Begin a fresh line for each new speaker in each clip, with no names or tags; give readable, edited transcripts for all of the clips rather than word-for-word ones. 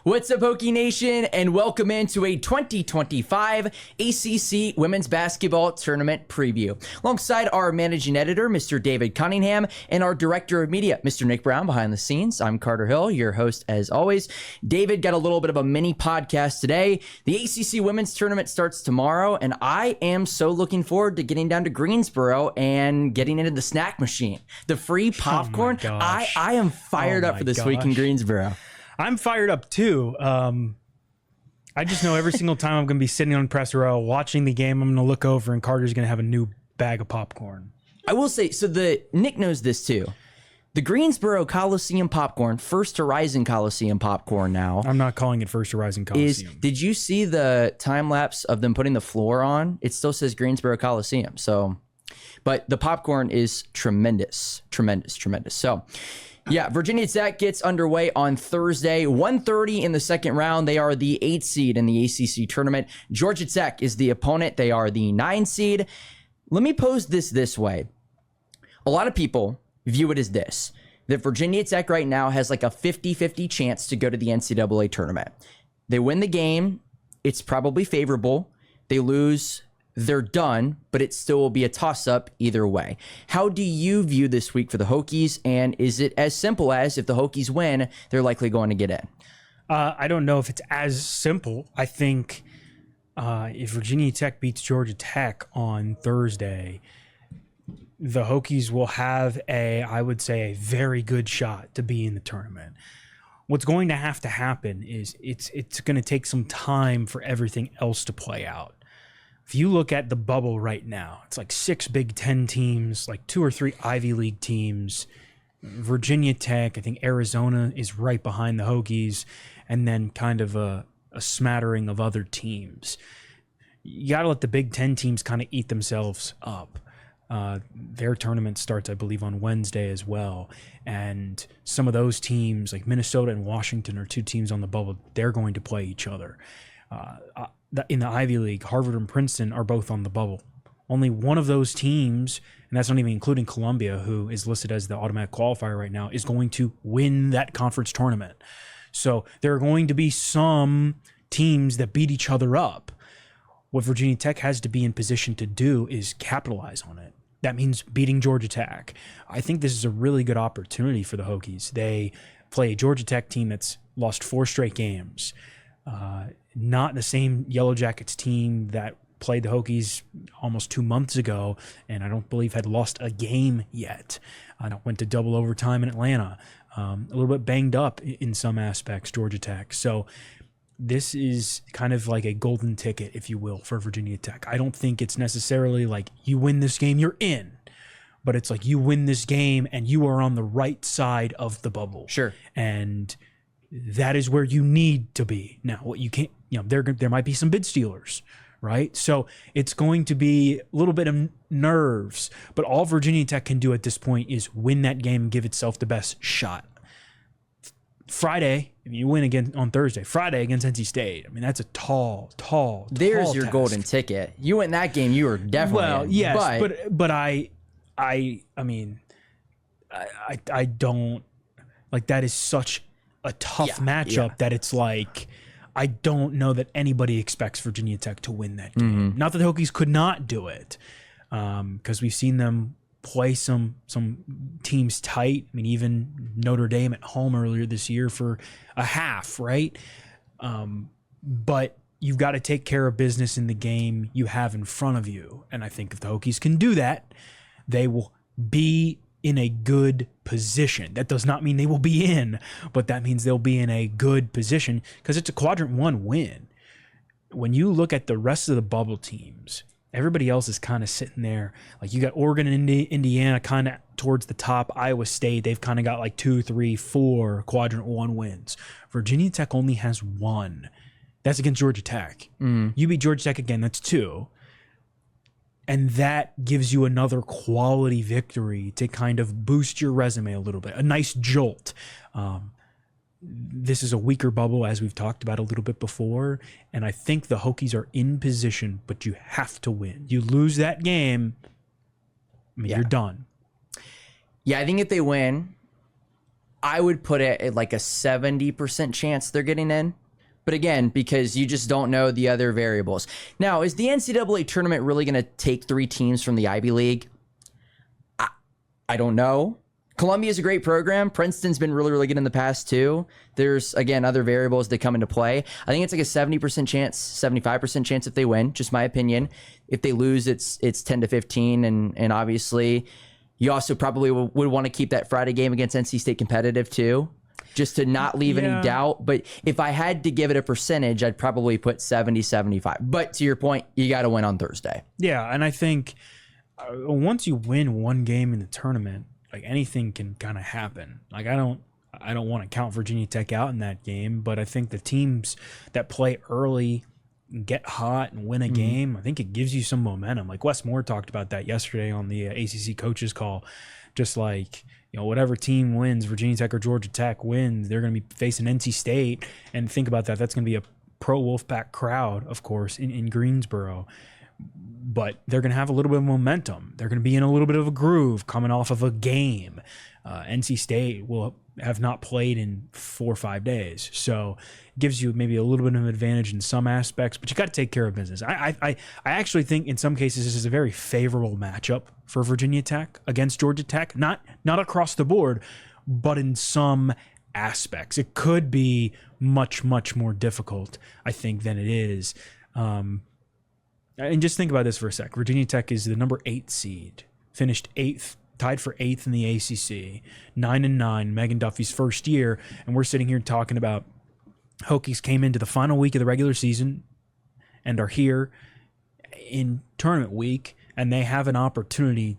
What's up, Hokie Nation, and welcome into a 2025 ACC Women's Basketball Tournament preview. Alongside our managing editor, Mr. David Cunningham, and our director of media, Mr. Nick Brown, behind the scenes. I'm Carter Hill, your host as always. David got a little bit of a mini podcast today. The ACC Women's Tournament starts tomorrow, and I am so looking forward to getting down to Greensboro and getting into the snack machine. The free popcorn. I am fired up for this week in Greensboro.
I'm fired up too. I just know every single time I'm going to be sitting on press row watching the game, I'm going to look over and Carter's going to have a new bag of popcorn.
I will say, so Nick knows this too. The Greensboro Coliseum popcorn, First Horizon Coliseum popcorn now.
I'm not calling it First Horizon Coliseum.
Did you see the time lapse of them putting the floor on? It still says Greensboro Coliseum. So, but the popcorn is tremendous. So, yeah, Virginia Tech gets underway on Thursday, 1:30 in the second round. They are the 8th seed in the ACC Tournament. Georgia Tech is the opponent. They are the 9 seed. Let me pose this way. A lot of people view it as this, that Virginia Tech right now has like a 50-50 chance to go to the NCAA Tournament. They win the game, it's probably favorable. They lose, they're done, but it still will be a toss-up either way. How do you view this week for the Hokies, and is it as simple as if the Hokies win, they're likely going to get in?
I don't know if it's as simple. I think if Virginia Tech beats Georgia Tech on Thursday, the Hokies will have I would say, a very good shot to be in the tournament. What's going to have to happen is it's going to take some time for everything else to play out. If you look at the bubble right now, it's like 6 Big Ten teams, like 2 or 3 Ivy League teams, Virginia Tech, I think Arizona is right behind the Hokies, and then kind of a smattering of other teams. You got to let the Big Ten teams kind of eat themselves up. Their tournament starts, I believe, on Wednesday as well. And some of those teams, like Minnesota and Washington, are 2 teams on the bubble. They're going to play each other. In the Ivy League, Harvard and Princeton are both on the bubble. Only one of those teams, and that's not even including Columbia, who is listed as the automatic qualifier right now, is going to win that conference tournament. So there are going to be some teams that beat each other up. What Virginia Tech has to be in position to do is capitalize on it. That means beating Georgia Tech. I think this is a really good opportunity for the Hokies. They play a Georgia Tech team that's lost 4 straight games. Not the same Yellow Jackets team that played the Hokies almost 2 months ago, and I don't believe had lost a game yet. Went to double overtime in Atlanta. A little bit banged up in some aspects, Georgia Tech. So this is kind of like a golden ticket, if you will, for Virginia Tech. I don't think it's necessarily like you win this game, you're in. But it's like you win this game and you are on the right side of the bubble.
Sure.
And that is where you need to be. Now, what you can't, there might be some bid stealers, right? So it's going to be a little bit of nerves, but all Virginia Tech can do at this point is win that game and give itself the best shot. Friday, if you win again on Thursday, Friday against NC State, I mean, that's a tall
There's your
task.
golden ticket. You win that game, you are definitely in.
Yes, but I mean, I don't, like, that is such a tough matchup that it's like, I don't know that anybody expects Virginia Tech to win that game. Not that the Hokies could not do it, because we've seen them play some teams tight. I mean, even Notre Dame at home earlier this year for a half, right? But you've got to take care of business in the game you have in front of you. And I think if the Hokies can do that, they will be in a good position. That does not mean they will be in, but that means they'll be in a good position because it's a quadrant 1 win. When you look at the rest of the bubble teams, everybody else is kind of sitting there. Like, you got Oregon and Indiana kind of towards the top. Iowa State, they've kind of got like 2, 3, 4 quadrant 1 wins. Virginia Tech only has 1. That's against Georgia Tech. You beat Georgia Tech again, that's 2. And that gives you another quality victory to kind of boost your resume a little bit. A nice jolt. This is a weaker bubble, as we've talked about a little bit before. And I think the Hokies are in position, but you have to win. You lose that game, I mean, you're done.
Yeah, I think if they win, I would put it at like a 70% chance they're getting in. But again, because you just don't know the other variables. Now, is the NCAA tournament really going to take 3 teams from the Ivy League? I don't know. Columbia is a great program. Princeton's been really, really good in the past too. There's, again, other variables that come into play. I think it's like a 70% chance, 75% chance if they win, just my opinion. If they lose, it's 10 to 15. And obviously, you also probably would want to keep that Friday game against NC State competitive too, just to not leave any doubt. But if I had to give it a percentage, I'd probably put 70, 75. But to your point, you got to win on Thursday.
Yeah, and I think once you win one game in the tournament, like anything can kind of happen. Like I don't want to count Virginia Tech out in that game, but I think the teams that play early, get hot and win a game, I think it gives you some momentum. Like Wes Moore talked about that yesterday on the ACC coaches call. Just like, you know, whatever team wins, Virginia Tech or Georgia Tech wins, they're going to be facing NC State. And think about that. That's going to be a pro Wolfpack crowd, of course, in Greensboro. But they're going to have a little bit of momentum. They're going to be in a little bit of a groove coming off of a game. NC State will have not played in 4 or 5 days. So it gives you maybe a little bit of an advantage in some aspects, but you got to take care of business. I actually think in some cases this is a very favorable matchup for Virginia Tech against Georgia Tech. Not across the board, but in some aspects. It could be much, much more difficult, I think, than it is. And just think about this for a sec. Virginia Tech is the number 8 seed, finished 8th, tied for 8th in the ACC, 9-9, Megan Duffy's first year, and we're sitting here talking about Hokies came into the final week of the regular season and are here in tournament week, and they have an opportunity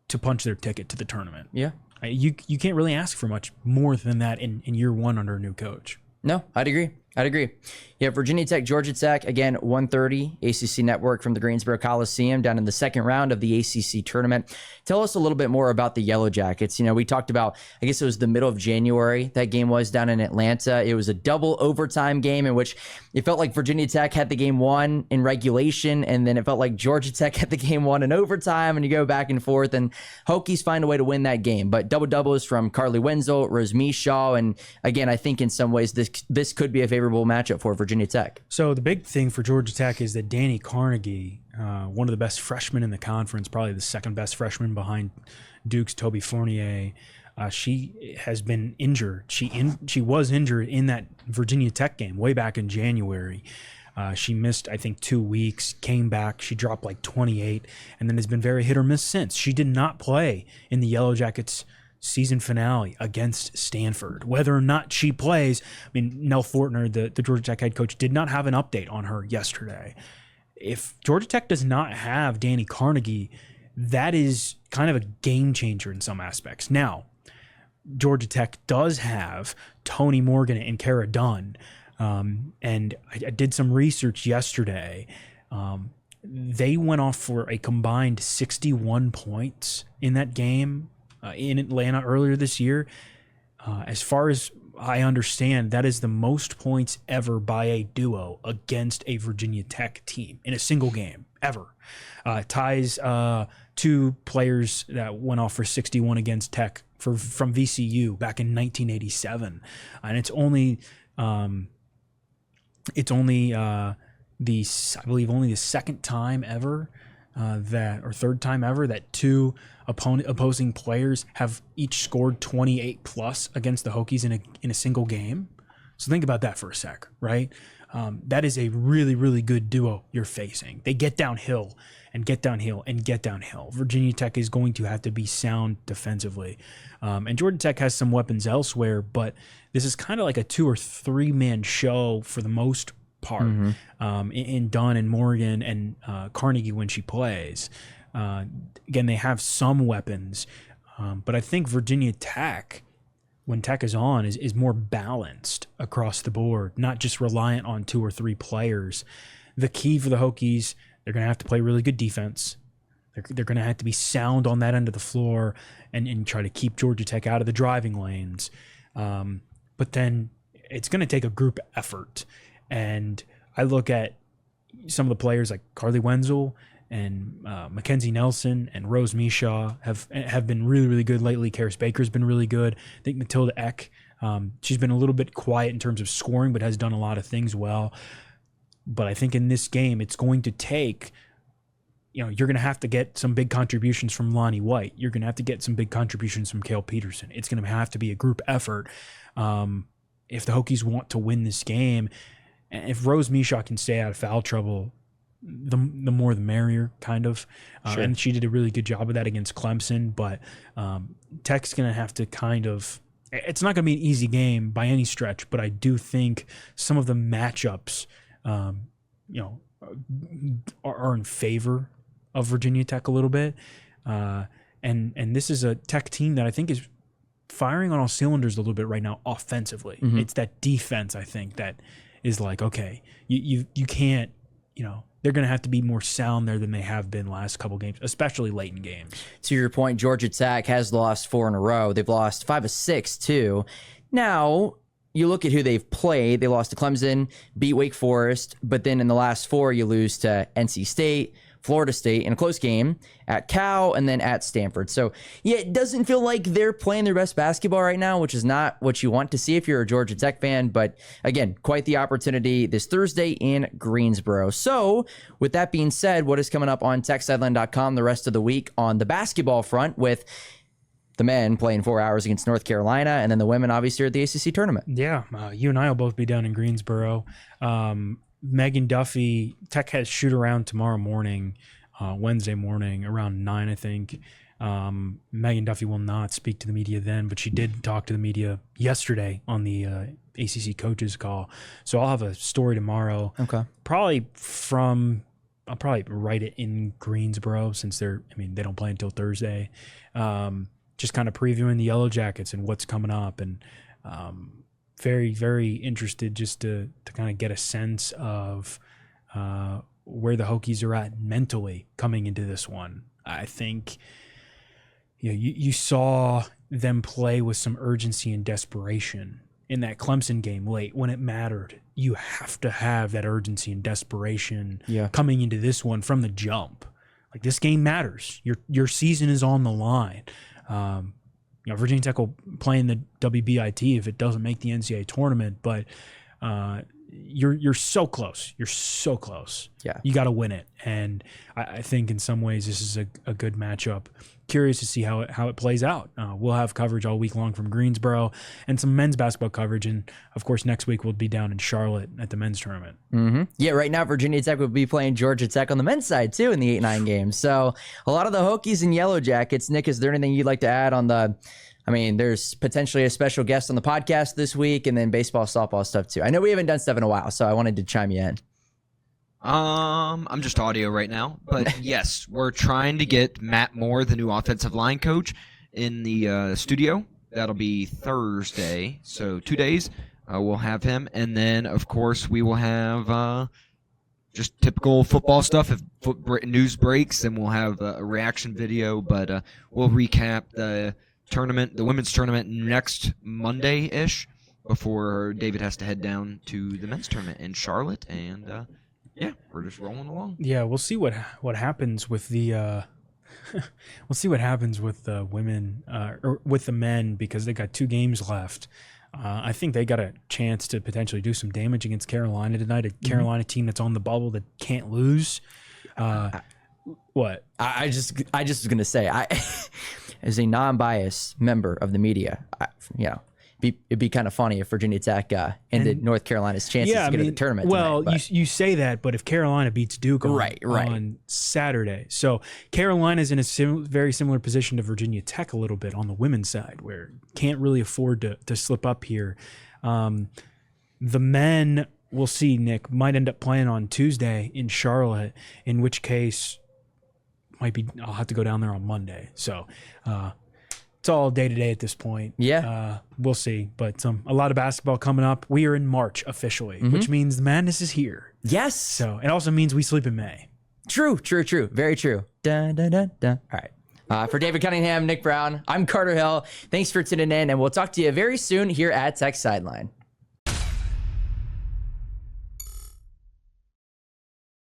to punch their ticket to the tournament.
Yeah.
You can't really ask for much more than that in year one under a new coach.
No, I'd agree. Yeah, Virginia Tech, Georgia Tech, again, 1:30, ACC Network from the Greensboro Coliseum down in the second round of the ACC Tournament. Tell us a little bit more about the Yellow Jackets. You know, we talked about, I guess it was the middle of January that game was down in Atlanta. It was a double overtime game in which it felt like Virginia Tech had the game won in regulation, and then it felt like Georgia Tech had the game won in overtime, and you go back and forth, and Hokies find a way to win that game. But double-doubles from Carly Wenzel, Rose Mishaw, and again, I think in some ways this could be a favorable matchup for Virginia Tech. So
the big thing for Georgia Tech is that Danny Carnegie, one of the best freshmen in the conference, probably the second best freshman behind Duke's Toby Fournier, she has been injured. She was injured in that Virginia Tech game way back in January. She missed, I think, 2 weeks, came back. She dropped like 28, and then has been very hit or miss since. She did not play in the Yellow Jackets season finale against Stanford. Whether or not she plays, I mean, Nell Fortner, the Georgia Tech head coach, did not have an update on her yesterday. If Georgia Tech does not have Danny Carnegie, that is kind of a game changer in some aspects. Now, Georgia Tech does have Tony Morgan and Kara Dunn, and I did some research yesterday. They went off for a combined 61 points in that game in Atlanta earlier this year. As far as I understand, that is the most points ever by a duo against a Virginia Tech team in a single game ever. Ties 2 players that went off for 61 against Tech from VCU back in 1987, and it's only the second time ever third time ever that 2 opposing players have each scored 28 plus against the Hokies in a single game. So think about that for a sec, right? That is a really, really good duo you're facing. They get downhill and get downhill and get downhill. Virginia Tech is going to have to be sound defensively. And Georgia Tech has some weapons elsewhere, but this is kind of like a 2 or 3 man show for the most part, in Dunn and Morgan and Carnegie when she plays. Again, they have some weapons, but I think Virginia Tech, when Tech is on, is more balanced across the board, not just reliant on 2 or 3 players. The key for the Hokies, they're going to have to play really good defense. They're going to have to be sound on that end of the floor and try to keep Georgia Tech out of the driving lanes. But then it's going to take a group effort. And I look at some of the players like Carly Wenzel Mackenzie Nelson and Rose Mishaw have been really, really good lately. Karis Baker's been really good. I think Matilda Eck, she's been a little bit quiet in terms of scoring, but has done a lot of things well. But I think in this game, it's going to take, you're going to have to get some big contributions from Lonnie White. You're going to have to get some big contributions from Cale Peterson. It's going to have to be a group effort if the Hokies want to win this game. And if Rose Mishaw can stay out of foul trouble, the more the merrier, kind of.
Sure.
And she did a really good job of that against Clemson. But Tech's going to have to kind of – it's not going to be an easy game by any stretch, but I do think some of the matchups – are in favor of Virginia Tech a little bit. And this is a Tech team that I think is firing on all cylinders a little bit right now offensively. Mm-hmm. It's that defense, I think, that is like, okay, you can't, they're going to have to be more sound there than they have been last couple games, especially late in games.
To your point, Georgia Tech has lost 4 in a row. They've lost 5 of 6 too. Now, you look at who they've played. They lost to Clemson, beat Wake Forest, but then in the last 4, you lose to NC State, Florida State in a close game, at Cal, and then at Stanford. So, yeah, it doesn't feel like they're playing their best basketball right now, which is not what you want to see if you're a Georgia Tech fan. But again, quite the opportunity this Thursday in Greensboro. So, with that being said, what is coming up on TechSideline.com the rest of the week on the basketball front with the men playing 4 hours against North Carolina, and then the women obviously are at the ACC Tournament.
Yeah, you and I will both be down in Greensboro. Megan Duffy, Tech has shoot around tomorrow morning, Wednesday morning, around 9, I think. Megan Duffy will not speak to the media then, but she did talk to the media yesterday on the ACC coaches call. So I'll have a story tomorrow.
Okay.
I'll probably write it in Greensboro since they don't play until Thursday. Just kind of previewing the Yellow Jackets and what's coming up, and very, very interested just to kind of get a sense of where the Hokies are at mentally coming into this one. I think you saw them play with some urgency and desperation in that Clemson game late when it mattered. You have to have that urgency and desperation coming into this one from the jump. Like, this game matters. Your season is on the line. Virginia Tech will play in the WBIT if it doesn't make the NCAA tournament, but you're so close. You're so close.
Yeah,
you got to win it, and I think in some ways this is a good matchup. Curious to see how it plays out. We'll have coverage all week long from Greensboro and some men's basketball coverage, and of course next week we'll be down in Charlotte at the men's tournament.
Mm-hmm. Yeah, right now Virginia Tech will be playing Georgia Tech on the men's side too in the 8-9 games. So a lot of the Hokies and Yellow Jackets. Nick, is there anything you'd like to add on the? There's potentially a special guest on the podcast this week, and then baseball, softball stuff too. I know we haven't done stuff in a while, so I wanted to chime you in.
I'm just audio right now, but yes, we're trying to get Matt Moore, the new offensive line coach, in the studio. That'll be Thursday, so 2 days. We'll have him, and then of course we will have just typical football stuff. If news breaks, then we'll have a reaction video. But we'll recap the tournament, the women's tournament, next Monday-ish, before David has to head down to the men's tournament in Charlotte, and yeah, we're just rolling along.
Yeah, we'll see what happens with the we'll see what happens with the women or with the men, because they got 2 games left. I think they got a chance to potentially do some damage against Carolina tonight, a Carolina team that's on the bubble that can't lose. What?
I just was gonna say, as a non-biased member of the media, it'd be kind of funny if Virginia Tech ended North Carolina's chances to get to the tournament.
Well,
tonight,
you say that, but if Carolina beats Duke on Saturday, so Carolina's in a very similar position to Virginia Tech a little bit on the women's side, where can't really afford to slip up here. The men, we'll see, Nick, might end up playing on Tuesday in Charlotte, in which case I'll have to go down there on Monday. So it's all day-to-day at this point.
Yeah.
We'll see. But a lot of basketball coming up. We are in March officially, which means the madness is here.
Yes.
So it also means we sleep in May.
True. Very true. Dun, dun, dun, dun. All right. For David Cunningham, Nick Brown, I'm Carter Hill. Thanks for tuning in, and we'll talk to you very soon here at Tech Sideline.